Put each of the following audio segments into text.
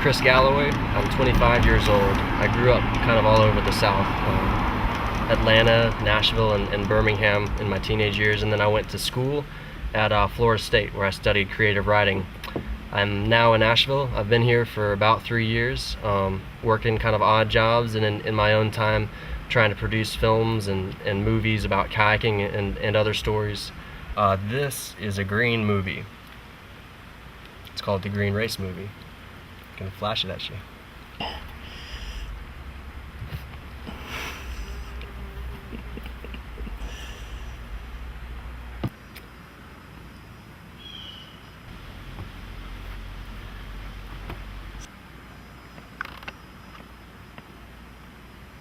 Chris Gallaway. I'm 25 years old. I grew up kind of all over the South. Atlanta, Nashville, and Birmingham in my teenage years, and then I went to school at Florida State where I studied creative writing. I'm now in Asheville. I've been here for about 3 years, working kind of odd jobs and in my own time trying to produce films and movies about kayaking and other stories. This is a green movie. It's called The Green Race Movie. I'm gonna flash it at you.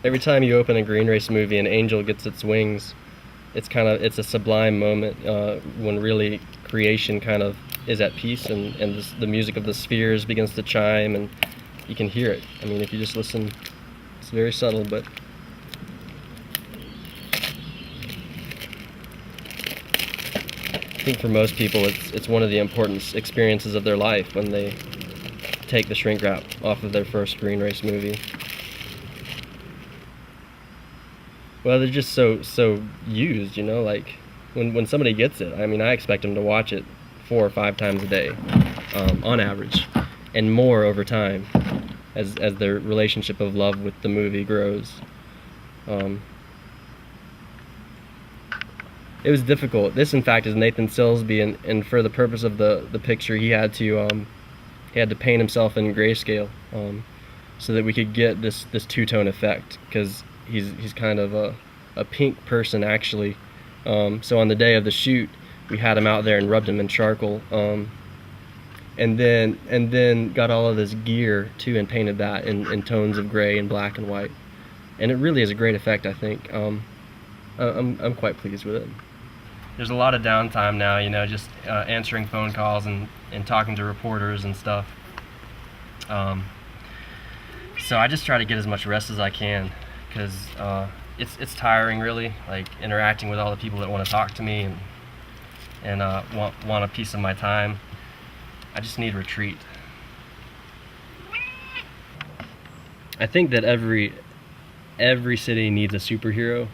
Every time you open a Green Race movie, an angel gets its wings. It's a sublime moment when really creation kind of is at peace, and the music of the spheres begins to chime, and you can hear it. I mean, if you just listen, it's very subtle, but I think for most people it's one of the important experiences of their life when they take the shrink wrap off of their first Green Race movie. Well, they're just so used, you know, like when somebody gets it, I mean, I expect them to watch it 4 or 5 times a day, on average, and more over time as their relationship of love with the movie grows. It was difficult. This, in fact, is Nathan Silsby, and for the purpose of the picture, he had to paint himself in grayscale, so that we could get this two-tone effect, because he's kind of a pink person, actually. So on the day of the shoot, we had him out there and rubbed him in charcoal, and then got all of this gear too and painted that in tones of gray and black and white, and it really is a great effect, I think. I'm quite pleased with it. There's a lot of downtime now, you know, just answering phone calls and talking to reporters and stuff. So I just try to get as much rest as I can, because it's tiring, really, like interacting with all the people that want to talk to me and want a piece of my time. I just need retreat. I think that every city needs a superhero,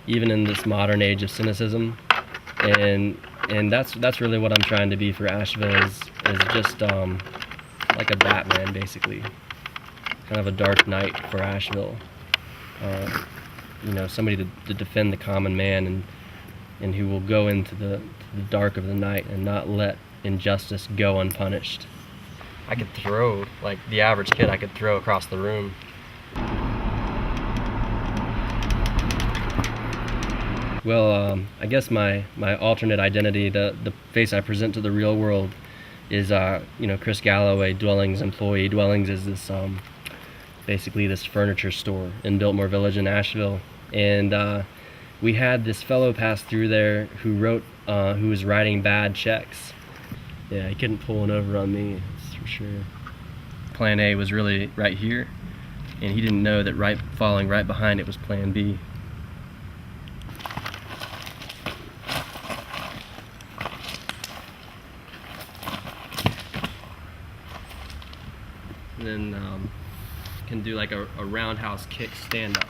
even in this modern age of cynicism, and that's really what I'm trying to be for Asheville, is just like a Batman, basically, kind of a dark knight for Asheville. You know, somebody to defend the common man and who will go into the dark of the night and not let injustice go unpunished. I could throw, like the average kid, I could throw across the room. Well, I guess my alternate identity, the face I present to the real world, is you know, Chris Gallaway, Dwellings employee. Dwellings is this basically this furniture store in Biltmore Village in Asheville, and we had this fellow pass through there who was writing bad checks. Yeah, he couldn't pull one over on me, that's for sure. Plan A was really right here, and he didn't know that following right behind it was Plan B. And then can do like a roundhouse kick stand up.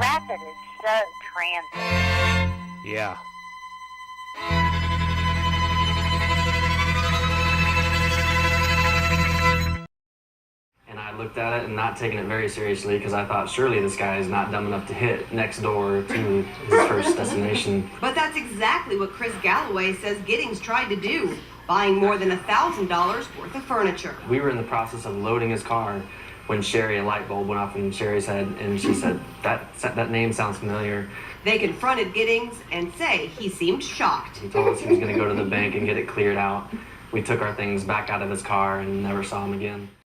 Rapid is so transit. Yeah. And I looked at it and not taking it very seriously, because I thought surely this guy is not dumb enough to hit next door to his first destination. But that's exactly what Chris Gallaway says Giddings tried to do, buying more than $1,000 worth of furniture. We were in the process of loading his car when Sherry, a light bulb went off in Sherry's head, and she said, that name sounds familiar. They confronted Giddings and say he seemed shocked. He told us he was going to go to the bank and get it cleared out. We took our things back out of his car and never saw him again.